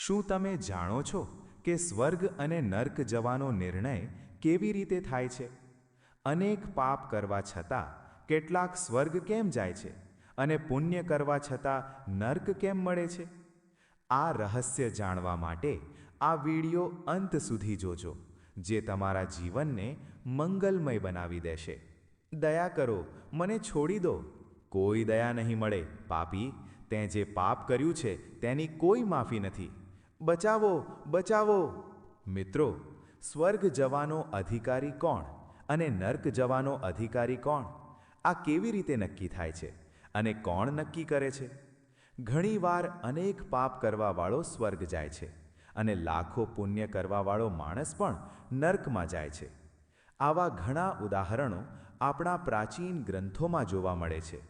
શું તમે જાણો છો કે સ્વર્ગ અને નર્ક જવાનો નિર્ણય કેવી રીતે થાય છે? અનેક પાપ કરવા છતાં કેટલાક સ્વર્ગ કેમ જાય છે અને પુણ્ય કરવા છતાં નર્ક કેમ મળે છે? આ રહસ્ય જાણવા માટે આ વિડિયો અંત સુધી જોજો, જે તમારા જીવનને મંગલમય બનાવી દેશે. દયા કરો, મને છોડી દો. કોઈ દયા નહીં મળે, પાપી. તે જે પાપ કર્યું છે તેની કોઈ માફી નથી. બચાવો, બચાવો! મિત્રો, સ્વર્ગ જવાનો અધિકારી કોણ અને નર્ક જવાનો અધિકારી કોણ? આ કેવી રીતે નક્કી થાય છે અને કોણ નક્કી કરે છે? ઘણીવાર અનેક પાપ કરવાવાળો સ્વર્ગ જાય છે અને લાખો પુણ્ય કરવાવાળો માણસ પણ નર્કમાં જાય છે. આવા ઘણા ઉદાહરણો આપણા પ્રાચીન ગ્રંથોમાં જોવા મળે છે.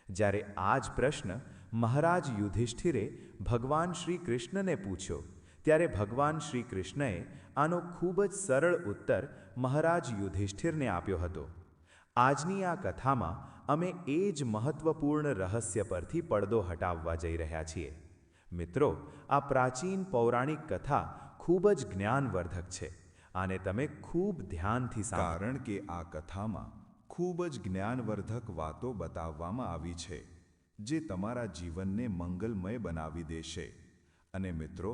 જ્યારે આ જ પ્રશ્ન મહારાજ યુધિષ્ઠિરે ભગવાન શ્રી કૃષ્ણને પૂછ્યો, ત્યારે ભગવાન શ્રી કૃષ્ણએ આનો ખૂબ જ સરળ ઉત્તર મહારાજ યુધિષ્ઠિરને આપ્યો હતો. આજની આ કથામાં અમે એ જ મહત્વપૂર્ણ રહસ્ય પરથી પડદો હટાવવા જઈ રહ્યા છીએ. મિત્રો, આ પ્રાચીન પૌરાણિક કથા ખૂબ જ જ્ઞાનવર્ધક છે અને તમે ખૂબ ધ્યાનથી સાંભળો. કારણ કે આ કથામાં ખૂબ જ જ્ઞાનવર્ધક વાતો બતાવવામાં આવી છે, જે તમારા જીવનને મંગલમય બનાવી દેશે. અને મિત્રો,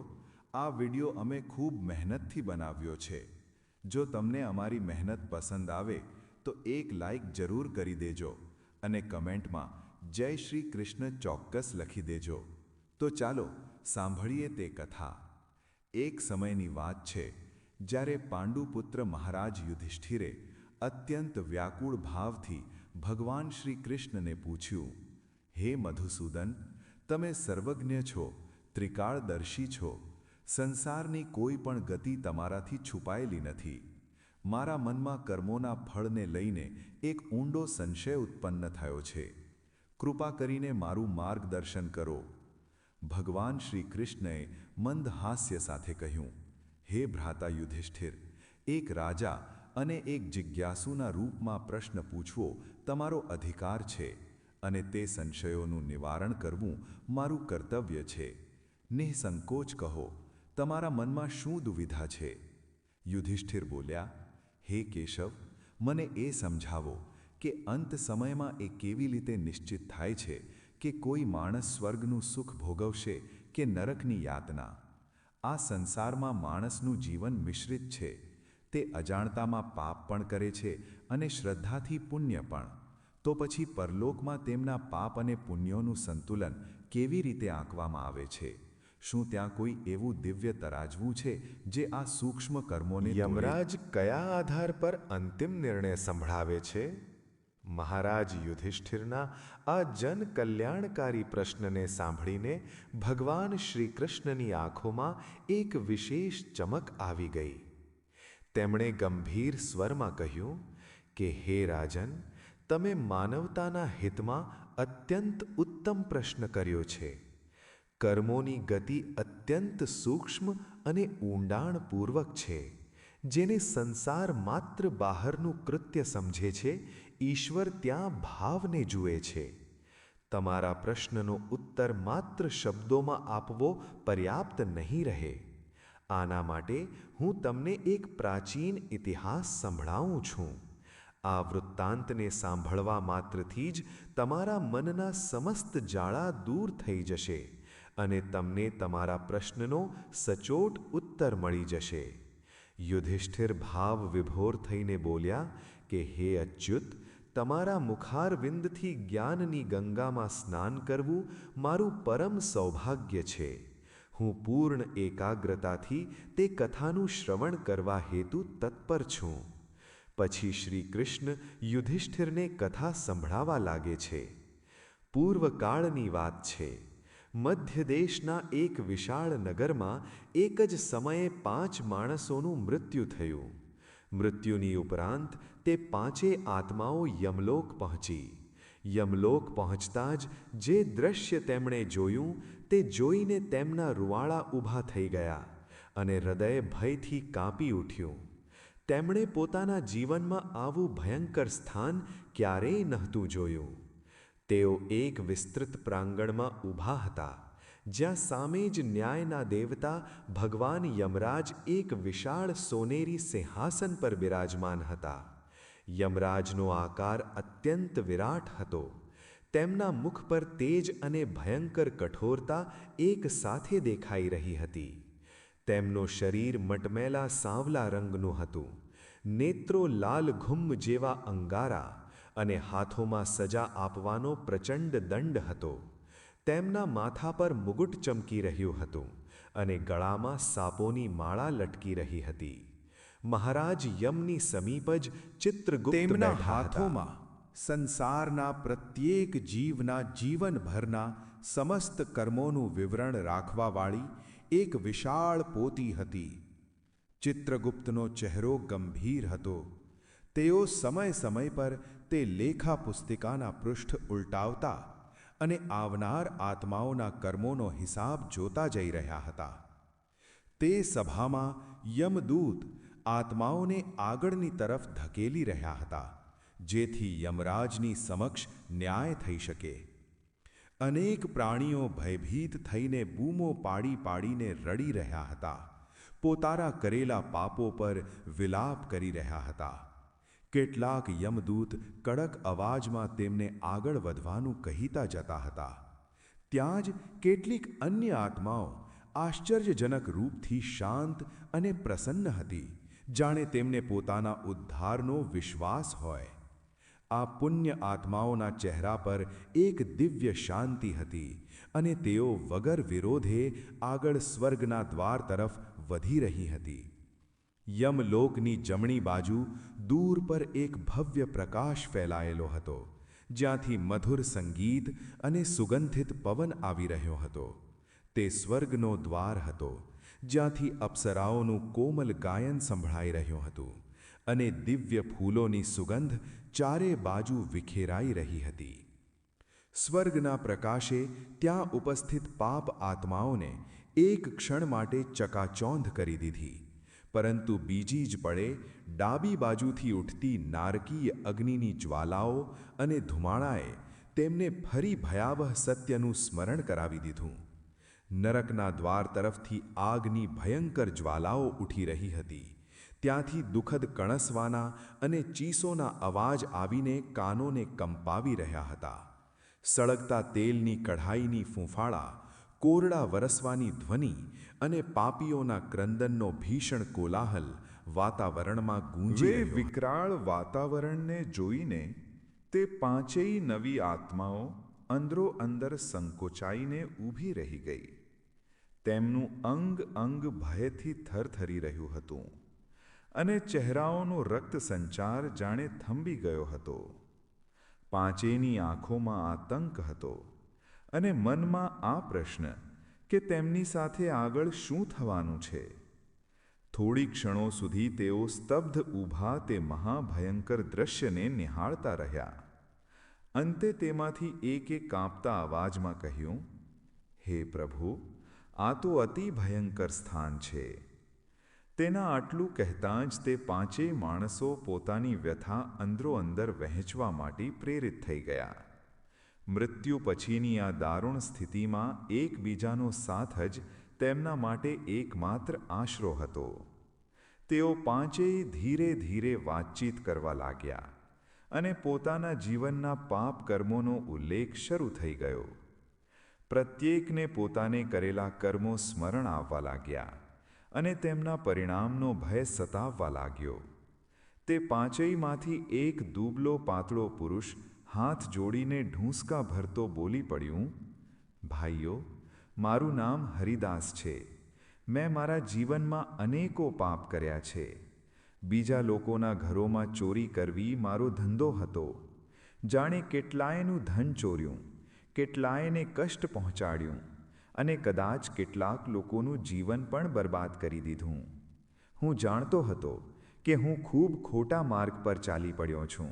આ વિડિયો અમે ખૂબ મહેનતથી બનાવ્યો છે. જો તમને અમારી મહેનત પસંદ આવે તો એક લાઈક જરૂર કરી દેજો અને કમેન્ટમાં જય શ્રી કૃષ્ણ ચોક્કસ લખી દેજો. તો ચાલો સાંભળીએ તે કથા. એક સમયની વાત છે જ્યારે પાંડુપુત્ર મહારાજ યુધિષ્ઠિરે અત્યંત વ્યાકુળ ભાવથી ભગવાન શ્રી કૃષ્ણને પૂછ્યું, હે મધુસૂદન, તમે સર્વજ્ઞ છો, ત્રિકાળદર્શી છો. સંસારની કોઈ પણ ગતિ તમારાથી છુપાયેલી નથી. મારા મનમાં કર્મોના ફળને લઈને એક ઊંડો સંશય ઉત્પન્ન થયો છે. કૃપા કરીને મારું માર્ગદર્શન કરો. ભગવાન શ્રી કૃષ્ણએ મંદ હાસ્ય સાથે કહ્યું, હે ભ્રાતા યુધિષ્ઠિર, એક રાજા અને એક જિજ્ઞાસુના રૂપમાં પ્રશ્ન પૂછવો તમારો અધિકાર છે અને તે સંશયોનું નિવારણ કરવું મારું કર્તવ્ય છે. નિઃસંકોચ કહો, તમારા મનમાં શું દુવિધા છે? યુધિષ્ઠિર બોલ્યા, હે કેશવ, મને એ સમજાવો કે અંત સમયમાં એ કેવી રીતે નિશ્ચિત થાય છે કે કોઈ માણસ સ્વર્ગનું સુખ ભોગવશે કે નરકની યાતના? આ સંસારમાં માણસનું જીવન મિશ્રિત છે. તે અજાણતામાં પાપ પણ કરે છે અને શ્રદ્ધાથી પુણ્ય પણ. તો પછી પરલોકમાં તેમના પાપ અને પુણ્યોનું સંતુલન કેવી રીતે આંકવામાં આવે છે? શું ત્યાં કોઈ એવું દિવ્ય તરાજવું છે જે આ સૂક્ષ્મ કર્મોને યમરાજ કયા આધાર પર અંતિમ નિર્ણય સંભળાવે છે? મહારાજ યુધિષ્ઠિરના આ જન કલ્યાણકારી પ્રશ્નને સાંભળીને ભગવાન શ્રી કૃષ્ણની આંખોમાં એક વિશેષ ચમક આવી ગઈ. તેમણે ગંભીર સ્વરમાં કહ્યું કે હે રાજન, તમે માનવતાના હિતમાં અત્યંત ઉત્તમ પ્રશ્ન કર્યો છે. કર્મોની ગતિ અત્યંત સૂક્ષ્મ અને ઊંડાણપૂર્વક છે. જેને સંસાર માત્ર બહારનું કૃત્ય સમજે છે, ઈશ્વર ત્યાં ભાવને જુએ છે. તમારા પ્રશ્નનો ઉત્તર માત્ર શબ્દોમાં આપવો પર્યાપ્ત નહીં રહે. આના માટે હું તમને એક પ્રાચીન ઇતિહાસ સંભળાવું છું. આ વૃત્તાંતને સાંભળવા માત્રથી જ તમારા મનના સમસ્ત જાળા દૂર થઈ જશે અને તમને તમારા પ્રશ્નનો સચોટ ઉત્તર મળી જશે. યુધિષ્ઠિર ભાવ વિભોર થઈને બોલ્યા કે હે અચ્યુત, તમારા મુખારવિંદથી જ્ઞાનની ગંગામાં સ્નાન કરવું મારું પરમ સૌભાગ્ય છે. હું પૂર્ણ એકાગ્રતાથી તે કથાનું શ્રવણ કરવા હેતુ તત્પર છું. પછી શ્રી કૃષ્ણ યુધિષ્ઠિરને કથા સંભળાવા લાગે છે. પૂર્વકાળની વાત છે. મધ્ય દેશના એક વિશાળ નગરમાં એક જ સમયે 5 માણસોનું મૃત્યુ થયું. મૃત્યુની ઉપરાંત તે 5 આત્માઓ યમલોક પહોંચી. યમલોક પહોંચતા જ જે દ્રશ્ય તેમણે જોયું તે જોઈને તેમના રૂવાડા ઊભા થઈ ગયા અને હૃદય ભયથી કાંપી ઉઠ્યું. તેમણે પોતાના જીવનમાં આવું ભયંકર સ્થાન ક્યારેય નહોતું જોયું. તેઓ એક વિસ્તૃત પ્રાંગણમાં ઊભા હતા, જ્યાં સામે જ ન્યાયના દેવતા ભગવાન યમરાજ એક વિશાળ સોનેરી સિંહાસન પર બિરાજમાન હતા. યમરાજનો આકાર અત્યંત વિરાટ હતો. તેમના મુખ પર તેજ અને ભયંકર કઠોરતા એક સાથે દેખાઈ રહી હતી. તેમનું શરીર મટમેલા સાવલા રંગનું હતું. નેત્રો લાલ ઘુમ્મ જેવા અંગારા અને હાથોમાં સજા આપવાનો પ્રચંડ દંડ હતો. તેમના માથા પર મુગુટ ચમકી રહ્યું હતું અને ગળામાં સાપોની માળા લટકી રહી હતી. મહારાજ યમની સમીપ જ ચિત્રગુપ્ત તેમના બેઠા હતા. હાથોમાં સંસારના પ્રત્યેક જીવના જીવનભરના સમસ્ત કર્મોનું વિવરણ રાખવાવાળી એક વિશાળ પોતી હતી. ચિત્રગુપ્તનો ચહેરો ગંભીર હતો. તેઓ સમય સમય પર તે લેખા પુસ્તિકાના પૃષ્ઠ ઉલટાવતા અને આવનાર આત્માઓના કર્મોનો હિસાબ જોતા જઈ રહ્યા હતા. તે સભામાં યમદૂત આત્માઓને આગળની તરફ ધકેલી રહ્યા હતા, જેથી યમરાજની સમક્ષ ન્યાય થઈ શકે. અનેક પ્રાણીઓ ભયભીત થઈને બૂમો પાડી પાડીને રડી રહ્યા હતા. પોતાના કરેલા પાપો પર વિલાપ કરી રહ્યા હતા. કેટલાક યમદૂત કડક અવાજમાં તેમને આગળ વધવાનું કહીતા જતા હતા. ત્યાં જ કેટલીક અન્ય આત્માઓ આશ્ચર્યજનક રૂપથી શાંત અને પ્રસન્ન હતી, જાણે તેમને પોતાના ઉદ્ધારનો વિશ્વાસ હોય. આ પુણ્ય આત્માઓના ચહેરા પર એક દિવ્ય શાંતિ હતી અને તેઓ વગર વિરોધે આગળ સ્વર્ગના દ્વાર તરફ વધી રહી હતી. યમલોકની જમણી બાજુ દૂર પર એક ભવ્ય પ્રકાશ ફેલાયેલો હતો, જ્યાંથી મધુર સંગીત અને સુગંધિત પવન આવી રહ્યો હતો. તે સ્વર્ગનો દ્વાર હતો, જ્યાંથી અપ્સરાઓનું કોમલ ગાયન સંભળાઈ રહ્યું હતું અને દિવ્ય ફૂલોની સુગંધ ચારે બાજુ વિખેરાઈ રહી હતી. સ્વર્ગના પ્રકાશે ત્યાં ઉપસ્થિત પાપ આત્માઓને એક ક્ષણ માટે ચકાચૌંધ કરી દીધી, પરંતુ બીજી જ પળે ડાબી બાજુથી ઉઠતી નારકીય અગ્નિની જ્વાલાઓ અને ધુમાડાએ તેમને ફરી ભયાવહ સત્યનું સ્મરણ કરાવી દીધું. નરકના દ્વાર તરફથી આગની ભયંકર જ્વાલાઓ ઉઠી રહી હતી. ત્યાંથી દુઃખદ કણસવાના અને ચીસોના અવાજ આવીને કાનોને કંપાવી રહ્યા હતા. સળગતા તેલની કઢાઈની ફૂંફાળા, કોરડા વરસવાની ધ્વનિ અને પાપીઓના ક્રંદનનો ભીષણ કોલાહલ વાતાવરણમાં ગૂંજી રહ્યો હતો. વિકરાળ વાતાવરણને જોઈને તે પાંચેય નવી આત્માઓ અંદરો અંદર સંકોચાઈને ઊભી રહી ગઈ. તેમનું અંગ અંગ ભયથી થરથરી રહ્યું હતું અને ચહેરાઓનો રક્ત સંચાર જાણે થંભી ગયો હતો. પાંચેયની આંખોમાં આતંક હતો અને મનમાં આ પ્રશ્ન કે તેમની સાથે આગળ શું થવાનું છે. થોડી ક્ષણો સુધી તેઓ સ્તબ્ધ ઊભા તે મહાભયંકર દ્રશ્યને નિહાળતા રહ્યા. અંતે તેમાંથી એકે કાંપતા અવાજમાં કહ્યું, હે પ્રભુ, આ તો અતિ ભયંકર સ્થાન છે. તેના આટલું કહેતાં જ તે પાંચેય માણસો પોતાની વ્યથા અંદરો અંદર વહેંચવા માટે પ્રેરિત થઈ ગયા. મૃત્યુ પછીની આ દારૂણ સ્થિતિમાં એકબીજાનો સાથ જ તેમના માટે એકમાત્ર આશરો હતો. તેઓ પાંચેય ધીરે ધીરે વાતચીત કરવા લાગ્યા અને પોતાના જીવનના પાપ કર્મોનો ઉલ્લેખ શરૂ થઈ ગયો. પ્રત્યેકને પોતાને કરેલા કર્મો સ્મરણ આવવા લાગ્યા અને તેમના પરિણામનો ભય સતાવવા લાગ્યો. તે પાંચેયમાંથી એક દુબળો પાતળો પુરુષ હાથ જોડીને ઢૂંસકા ભરતો બોલી પડ્યું, ભાઈઓ, મારું નામ હરિદાસ છે. મેં મારા જીવનમાં અનેકો પાપ કર્યા છે. બીજા લોકોના ઘરોમાં ચોરી કરવી મારો ધંધો હતો. જાણે કેટલાયનું ધન ચોર્યું, કેટલાયને કષ્ટ પહોંચાડ્યું અને કદાચ કેટલાક લોકોનું જીવન પણ બરબાદ કરી દીધું. હું જાણતો હતો કે હું ખૂબ ખોટા માર્ગ પર ચાલી પડ્યો છું,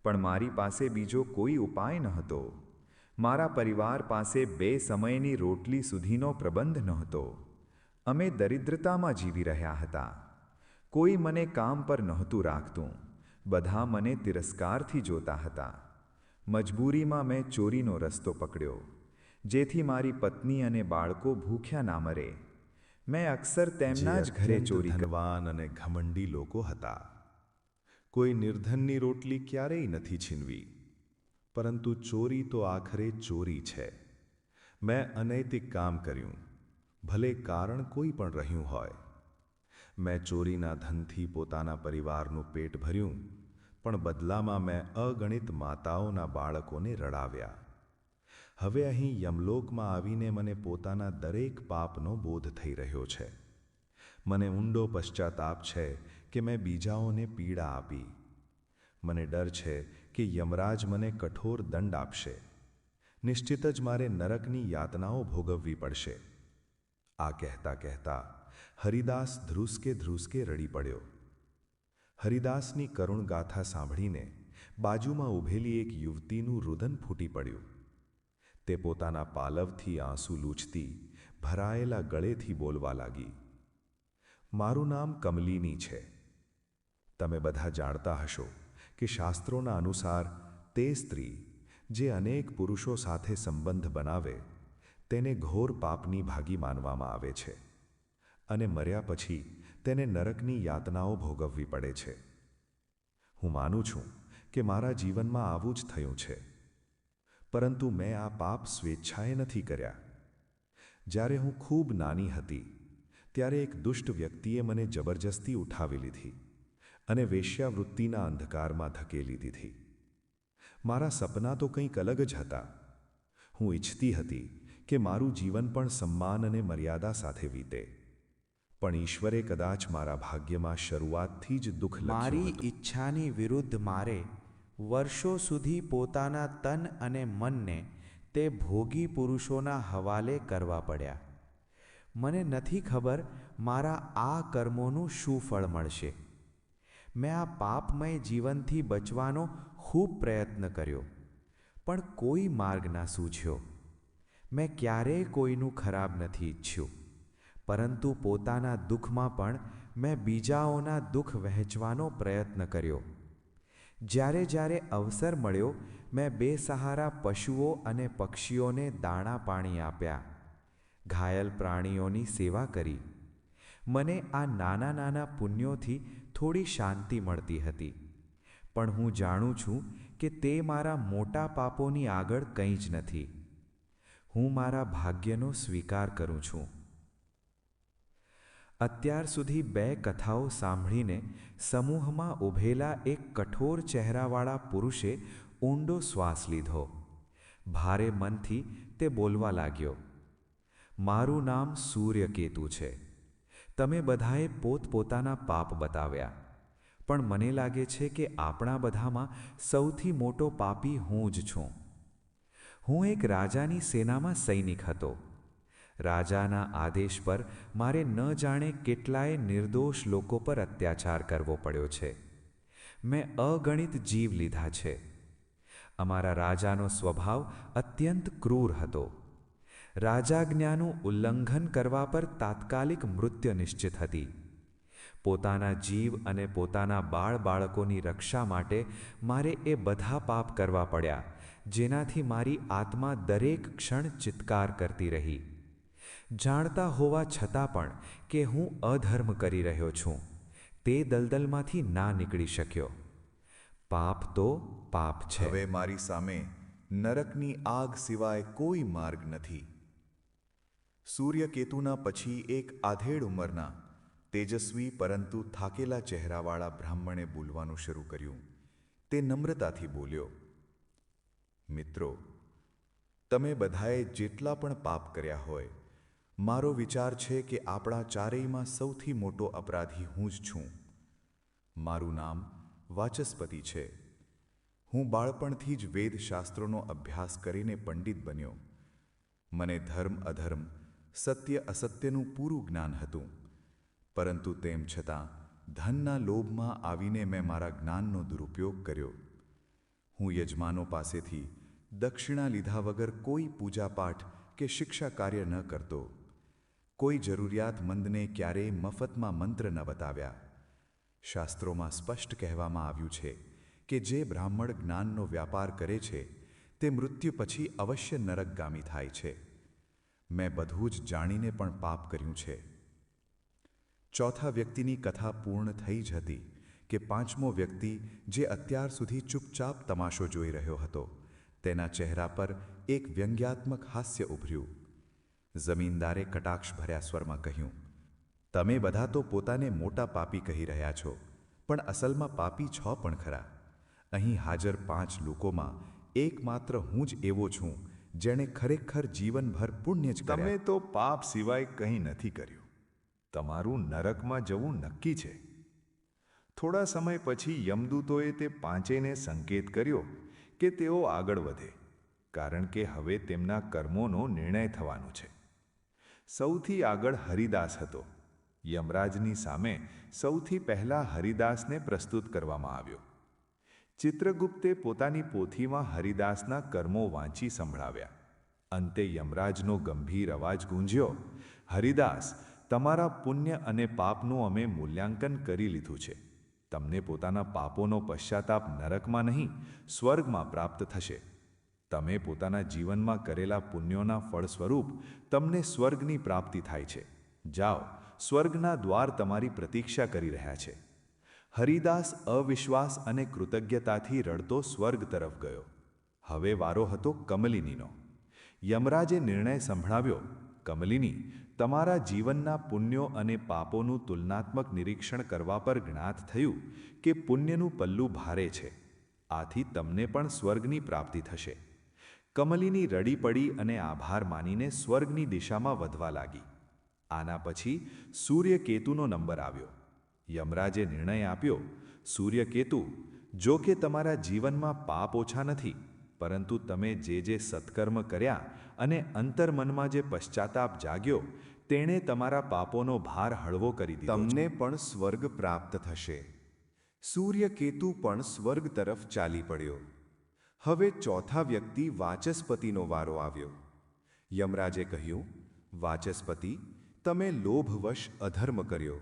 પણ મારી પાસે બીજો કોઈ ઉપાય નહોતો. મારા પરિવાર પાસે 2 સમયની રોટલી સુધીનો પ્રબંધ નહોતો. અમે દરિદ્રતામાં જીવી રહ્યા હતા. કોઈ મને કામ પર નહોતું રાખતું. બધા મને તિરસ્કારથી જોતા હતા. મજબૂરીમાં મેં ચોરીનો રસ્તો પકડ્યો. જેથી મારી પત્ની અને બાળકો ભૂખ્યા ના મરે. મેં અક્સર તેમના જ ઘરે અત્યંત ચોરી કરી. ધનવાન અને ઘમંડી લોકો હતા. કોઈ નિર્ધનની રોટલી ક્યારેય નથી છીનવી. પરંતુ ચોરી તો આખરે ચોરી છે. મેં અનૈતિક કામ કર્યું, ભલે કારણ કોઈ પણ રહ્યું હોય. મેં ચોરીના ધનથી પોતાના પરિવારનું પેટ ભર્યું, પણ બદલામાં મેં અગણિત માતાઓના બાળકોને રડાવ્યા. હવે અહીં યમલોકમાં આવીને મને પોતાના દરેક પાપનો બોધ થઈ રહ્યો છે. મને ઊંડો પશ્ચાતાપ છે કે મેં બીજાઓને પીડા આપી. મને ડર છે કે યમરાજ મને કઠોર દંડ આપશે. નિશ્ચિત જ મારે નરકની યાતનાઓ ભોગવવી પડશે. આ કહેતા હરિદાસ ધ્રુસકે રડી પડ્યો. હરિદાસની કરુણ ગાથા સાંભળીને બાજુમાં ઊભેલી એક યુવતીનું રુદન ફૂટી પડ્યું. તે પોતાના પાલવથી આંસુ લૂછતી, ભરાયેલા ગળેથી બોલવા લાગી. મારું નામ કમલિની છે. તમે બધા જાણતા હશો કે શાસ્ત્રોના અનુસાર તે સ્ત્રી જે અનેક પુરુષો સાથે સંબંધ બનાવે તેને ઘોર પાપની ભાગી માનવામાં આવે છે અને મર્યા પછી તેને નરકની યાતનાઓ ભોગવવી પડે છે. હું માનું છું કે મારા જીવનમાં આવું જ થયું છે, પરંતુ મેં આ પાપ સ્વેચ્છાએ નથી કર્યા. જ્યારે હું ખૂબ નાની હતી ત્યારે એક દુષ્ટ વ્યક્તિએ મને જબરજસ્તી ઉઠાવી લીધી અને વેશ્યાવૃત્તિના અંધકારમાં ધકેલી દીધી. મારા સપના તો કંઈક અલગ જ હતા. હું ઈચ્છતી હતી કે મારું જીવન પણ સન્માન અને મર્યાદા સાથે વીતે, પણ ઈશ્વરે કદાચ મારા ભાગ્યમાં શરૂઆતથી જ દુઃખ લખ્યું મારી હતું. ઈચ્છાની વિરુદ્ધ મારે વર્ષો સુધી પોતાના તન અને મનને તે ભોગી પુરુષોના હવાલે કરવા પડ્યા. મને નથી ખબર મારા આ કર્મોનું શું ફળ મળશે. મેં આ પાપમય જીવનથી બચવાનો ખૂબ પ્રયત્ન કર્યો, પણ કોઈ માર્ગ ના સૂઝ્યો. મેં ક્યારેય કોઈનું ખરાબ નથી ઈચ્છ્યું, પરંતુ પોતાના દુઃખમાં પણ મેં બીજાઓના દુઃખ વહેંચવાનો પ્રયત્ન કર્યો. જ્યારે અવસર મળ્યો, મેં બેસહારા પશુઓ અને પક્ષીઓને દાણા પાણી આપ્યા, ઘાયલ પ્રાણીઓની સેવા કરી. મને આ નાના નાના પુણ્યોથી થોડી શાંતિ મળતી હતી, પણ હું જાણું છું કે તે મારા મોટા પાપોની આગળ કંઈ જ નથી. હું મારા ભાગ્યનો સ્વીકાર કરું છું. અત્યાર સુધી 2 કથાઓ સાંભળીને સમૂહમાં ઊભેલા એક કઠોર ચહેરાવાળા પુરુષે ઊંડો શ્વાસ લીધો. ભારે મનથી તે બોલવા લાગ્યો. મારું નામ સૂર્યકેતુ છે. તમે બધાએ પોતપોતાના પાપ બતાવ્યા, પણ મને લાગે છે કે આપણા બધામાં સૌથી મોટો પાપી હું જ છું. હું એક રાજાની સેનામાં સૈનિક હતો. રાજાના આદેશ પર મારે ન જાણે કેટલાય નિર્દોષ લોકો પર અત્યાચાર કરવો પડ્યો છે. મેં અગણિત જીવ લીધા છે. અમારા રાજાનો સ્વભાવ અત્યંત ક્રૂર હતો. રાજાજ્ઞાનું ઉલ્લંઘન કરવા પર તાત્કાલિક મૃત્યુ નિશ્ચિત હતી. પોતાના જીવ અને પોતાના બાળકોની રક્ષા માટે મારે એ બધા પાપ કરવા પડ્યા, જેનાથી મારી આત્મા દરેક ક્ષણ ચિત્કાર કરતી રહી. જાણતા હોવા છતાં પણ કે હું અધર્મ કરી રહ્યો છું, તે દલદલમાંથી ના નીકળી શક્યો. પાપ તો પાપ છે. હવે મારી સામે નરકની આગ સિવાય કોઈ માર્ગ નથી. સૂર્યકેતુના પછી એક આધેડ ઉંમરના, તેજસ્વી પરંતુ થાકેલા ચહેરાવાળા બ્રાહ્મણે બોલવાનું શરૂ કર્યું. તે નમ્રતાથી બોલ્યો, મિત્રો, તમે બધાએ જેટલા પણ પાપ કર્યા હોય, મારો વિચાર છે કે આપણા ચારેયમાં સૌથી મોટો અપરાધી હું જ છું. મારું નામ વાચસ્પતિ છે. હું બાળપણથી જ વેદશાસ્ત્રોનો અભ્યાસ કરીને પંડિત બન્યો. મને ધર્મ અધર્મ, સત્ય અસત્યનું પૂરું જ્ઞાન હતું, પરંતુ તેમ છતાં ધનના લોભમાં આવીને મેં મારા જ્ઞાનનો દુરુપયોગ કર્યો. હું યજમાનો પાસેથી દક્ષિણા લીધા વગર કોઈ પૂજાપાઠ કે શિક્ષા કાર્ય ન કરતો. કોઈ જરૂરિયાતમંદને ક્યારેય મફતમાં મંત્ર ન બતાવ્યા. શાસ્ત્રોમાં સ્પષ્ટ કહેવામાં આવ્યું છે કે જે બ્રાહ્મણ જ્ઞાનનો વ્યાપાર કરે છે તે મૃત્યુ પછી અવશ્ય નરકગામી થાય છે. મેં બધું જ જાણીને પણ પાપ કર્યું છે. ચોથા વ્યક્તિની કથા પૂર્ણ થઈ જ હતી કે પાંચમો વ્યક્તિ, જે અત્યાર સુધી ચૂપચાપ તમાશો જોઈ રહ્યો હતો, તેના ચહેરા પર એક વ્યંગ્યાત્મક હાસ્ય ઉભર્યું. જમીનદારે કટાક્ષભર્યા સ્વરમાં કહ્યું, તમે બધા તો પોતાને મોટા પાપી કહી રહ્યા છો, પણ અસલમાં પાપી છો પણ ખરા. અહીં હાજર 5 લોકોમાં એકમાત્ર હું જ એવો છું જેણે ખરેખર જીવનભર પુણ્ય જ કર્યા. તમે તો પાપ સિવાય કંઈ નથી કર્યું. તમારું નરકમાં જવું નક્કી છે. થોડા સમય પછી યમદૂતોએ તે પાંચેયને સંકેત કર્યો કે તેઓ આગળ વધે, કારણ કે હવે તેમના કર્મોનો નિર્ણય થવાનો છે. સૌથી આગળ હરિદાસ હતો. યમરાજની સામે સૌથી પહેલા હરિદાસને પ્રસ્તુત કરવામાં આવ્યો. ચિત્રગુપ્તે પોતાની પોથીમાં હરિદાસના કર્મો વાંચી સંભળાવ્યા. અંતે યમરાજનો ગંભીર અવાજ ગૂંજ્યો, હરિદાસ, તમારા પુણ્ય અને પાપનું અમે મૂલ્યાંકન કરી લીધું છે. તમને પોતાના પાપોનો પશ્ચાતાપ નરકમાં નહીં, સ્વર્ગમાં પ્રાપ્ત થશે. તમે પોતાના જીવનમાં કરેલા પુણ્યોના ફળ સ્વરૂપ તમને સ્વર્ગની પ્રાપ્તિ થાય છે. જાઓ, સ્વર્ગના દ્વાર તમારી પ્રતીક્ષા કરી રહ્યા છે. હરિદાસ અવિશ્વાસ અને કૃતજ્ઞતાથી રડતો સ્વર્ગ તરફ ગયો. હવે વારો હતો કમલિનીનો. યમરાજે નિર્ણય સંભળાવ્યો, કમલિની, તમારા જીવનના પુણ્યો અને પાપોનું તુલનાત્મક નિરીક્ષણ કરવા પર જ્ઞાત થયું કે પુણ્યનું પલ્લું ભારે છે. આથી તમને પણ સ્વર્ગની પ્રાપ્તિ થશે. કમલિની રડી પડી અને આભાર માનીને સ્વર્ગની દિશામાં વધવા લાગી. આના પછી સૂર્યકેતુનો નંબર આવ્યો. યમરાજે નિર્ણય આપ્યો, સૂર્યકેતુ, જો કે તમારા જીવનમાં પાપ ઓછા નથી, પરંતુ તમે જે સત્કર્મ કર્યા અને અંતર્મનમાં જે પશ્ચાતાપ જાગ્યો, તેણે તમારા પાપોનો ભાર હળવો કરી દીધો. તમને પણ સ્વર્ગ પ્રાપ્ત થશે. સૂર્યકેતુ પણ સ્વર્ગ તરફ ચાલી પડ્યો. હવે ચોથા વ્યક્તિ વાચસ્પતિનો વારો આવ્યો. યમરાજે કહ્યું, વાચસ્પતિ, તમે લોભવશ અધર્મ કર્યો,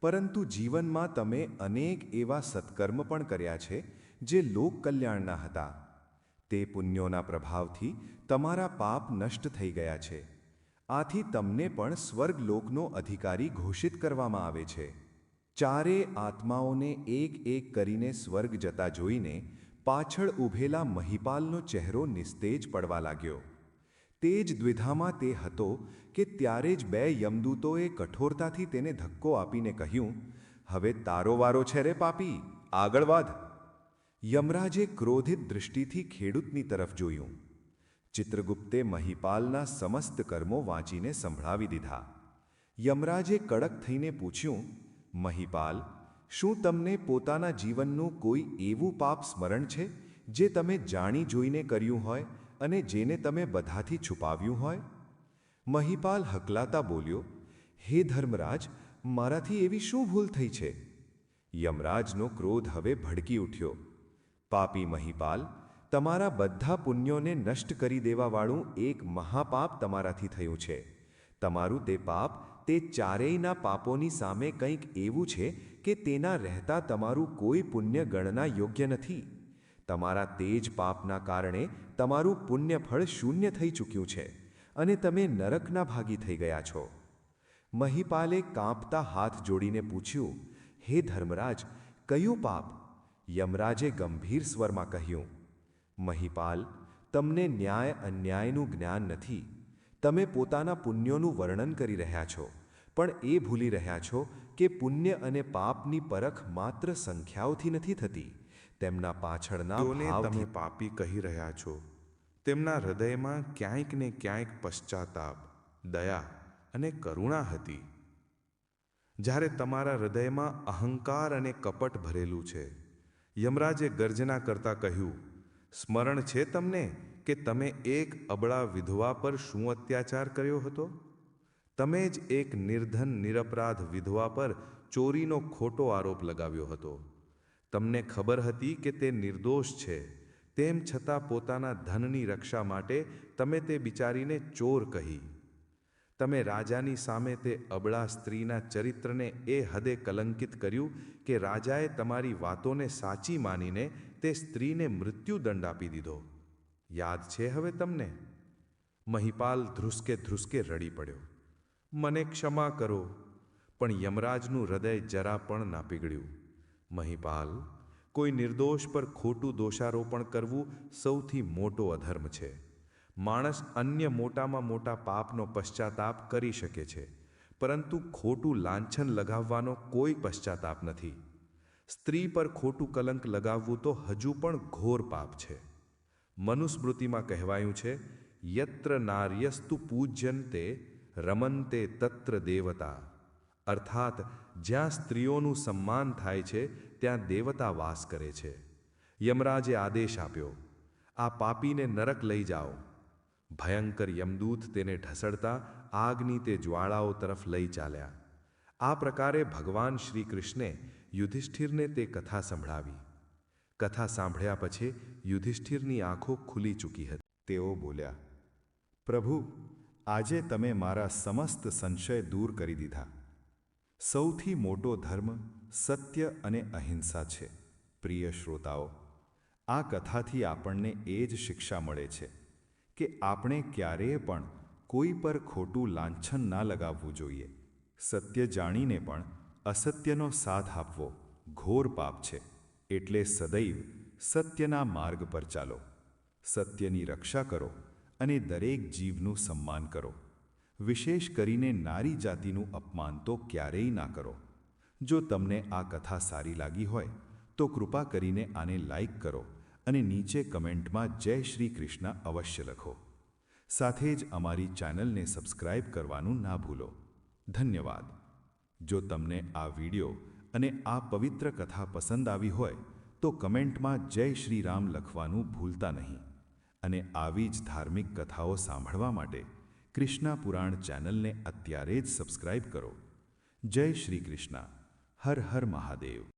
પરંતુ જીવનમાં તમે અનેક એવા સત્કર્મ પણ કર્યા છે જે લોક કલ્યાણના હતા. તે પુણ્યોના પ્રભાવથી તમારા પાપ નષ્ટ થઈ ગયા છે. આથી તમને પણ સ્વર્ગલોકનો અધિકારી ઘોષિત કરવામાં આવે છે. ચારે આત્માઓને એક એક કરીને સ્વર્ગ જતા જોઈને પાછળ ઊભેલા મહિપાલનો ચહેરો નિસ્તેજ પડવા લાગ્યો. તે જ દ્વિધામાં તે હતો કે ત્યારે જ 2 યમદૂતોએ કઠોરતાથી તેને ધક્કો આપીને કહ્યું, હવે તારો વારો છે રે પાપી, આગળ વધ. યમરાજે ક્રોધિત દૃષ્ટિથી ખેડૂતની તરફ જોયું. ચિત્રગુપ્તે મહિપાલના સમસ્ત કર્મો વાંચીને સંભળાવી દીધા. યમરાજે કડક થઈને પૂછ્યું, મહિપાલ, શું તમને પોતાના જીવનનું કોઈ એવું પાપ સ્મરણ છે જે તમે જાણી જોઈને કર્યું હોય અને જેને તમે બધાથી છુપાવ્યું હોય? મહિપાલ હકલાતા બોલ્યો, હે ધર્મરાજ, મારાથી એવી શું ભૂલ થઈ છે? યમરાજનો ક્રોધ હવે ભડકી ઉઠ્યો. પાપી મહિપાલ, તમારા બધા પુણ્યોને નષ્ટ કરી દેવાવાળું એક મહાપાપ તમારાથી થયું છે. તમારું તે પાપ તે ચારેયના પાપોની સામે કંઈક એવું છે કે તેના રહેતા તમારું કોઈ પુણ્ય ગણના યોગ્ય નથી. તમારા તે જ પાપના કારણે તમારું પુણ્યફળ શૂન્ય થઈ ચૂક્યું છે અને તમે નરકના ભાગી થઈ ગયા છો. મહિપાલે કાંપતા હાથ જોડીને પૂછ્યું, હે ધર્મરાજ, કયું પાપ? યમરાજે ગંભીર સ્વરમાં કહ્યું, મહિપાલ, તમને ન્યાય અન્યાયનું જ્ઞાન નથી. તમે પોતાના પુણ્યોનું વર્ણન કરી રહ્યા છો, પણ એ ભૂલી રહ્યા છો કે પુણ્ય અને પાપની પરખ માત્ર સંખ્યાઓથી નથી થતી, તેમના પાછળના ભાવથી. તમે પાપી કહી રહ્યા છો, તેમના હૃદયમાં ક્યાંક ને ક્યાંક પશ્ચાતાપ, દયા અને કરુણા હતી. જ્યારે તમારા હૃદયમાં અહંકાર અને કપટ ભરેલું છે. યમરાજે ગર્જના કરતા કહ્યું, સ્મરણ છે તમને કે તમે એક અબળા વિધવા પર શું અત્યાચાર કર્યો હતો? તમે જ એક નિર્ધન નિરપરાધ વિધવા પર ચોરીનો ખોટો આરોપ લગાવ્યો હતો. તમને ખબર હતી કે તે નિર્દોષ છે, તેમ છતાં પોતાના ધનની રક્ષા માટે તમે તે બિચારીને ચોર કહી. તમે રાજાની સામે તે અબળા સ્ત્રીના ચરિત્રને એ હદે કલંકિત કર્યું કે રાજાએ તમારી વાતોને સાચી માનીને તે સ્ત્રીને મૃત્યુદંડ આપી દીધો. યાદ છે હવે તમને? મહિપાલ ધ્રુસકે રડી પડ્યો. મને ક્ષમા કરો, પણ યમરાજનું હૃદય જરા પણ ના પીગળ્યું. મહિપાલ, કોઈ નિર્દોષ પર ખોટું દોષારોપણ કરવું સૌથી મોટો અધર્મ છે. માણસ અન્ય મોટામાં મોટા પાપનો પશ્ચાતાપ કરી શકે છે, પરંતુ ખોટું લાંછન લગાવવાનો કોઈ પશ્ચાતાપ નથી. સ્ત્રી પર ખોટું કલંક લગાવવું તો હજુ પણ ઘોર પાપ છે. મનુસ્મૃતિમાં કહેવાયું છે, યત્ર નાર્યસ્તુ પૂજ્યન્તે રમંતે તત્ર દેવતા. અર્થાત જ્યાં સ્ત્રીઓનું સન્માન થાય છે ત્યાં દેવતા વાસ કરે છે. યમરાજે આદેશ આપ્યો, આ પાપીને નરક લઈ જાઓ. ભયંકર યમદૂત તેને ઢસડતા આગની તે જ્વાળાઓ તરફ લઈ ચાલ્યા. આ પ્રકારે ભગવાન શ્રી કૃષ્ણે યુધિષ્ઠિરને તે કથા સંભળાવી. કથા સાંભળ્યા પછી યુધિષ્ઠિરની આંખો ખુલી ચૂકી હતી. તેઓ બોલ્યા, પ્રભુ, આજે તમે મારા સમસ્ત સંશય દૂર કરી દીધા. સૌથી મોટો ધર્મ સત્ય અને અહિંસા છે. પ્રિય શ્રોતાઓ, આ કથાથી આપણને એ જ શિક્ષા મળે છે કે આપણે ક્યારેય પણ કોઈ પર ખોટું લાંછન ના લગાવવું જોઈએ. સત્ય જાણીને પણ અસત્યનો સાથ આપવો ઘોર પાપ છે. એટલે સદૈવ સત્યના માર્ગ પર ચાલો, સત્યની રક્ષા કરો અને દરેક જીવનું સન્માન કરો. વિશેષ કરીને નારી જાતિનું અપમાન તો ક્યારેય ના કરો. જો તમને આ કથા સારી લાગી હોય તો કૃપા કરીને આને લાઈક કરો અને નીચે કમેન્ટમાં જય શ્રી કૃષ્ણ અવશ્ય લખો. સાથે જ અમારી ચેનલને સબસ્ક્રાઇબ કરવાનું ના ભૂલો. ધન્યવાદ. જો તમને આ વિડિયો અને આ પવિત્ર કથા પસંદ આવી હોય તો કમેન્ટમાં જય શ્રી રામ લખવાનું ભૂલતા નહીં. અને આવી જ ધાર્મિક કથાઓ સાંભળવા માટે કૃષ્ણા પુરાણ ચેનલને અત્યારે જ સબસ્ક્રાઇબ કરો. જય શ્રી કૃષ્ણ. હર હર મહાદેવ.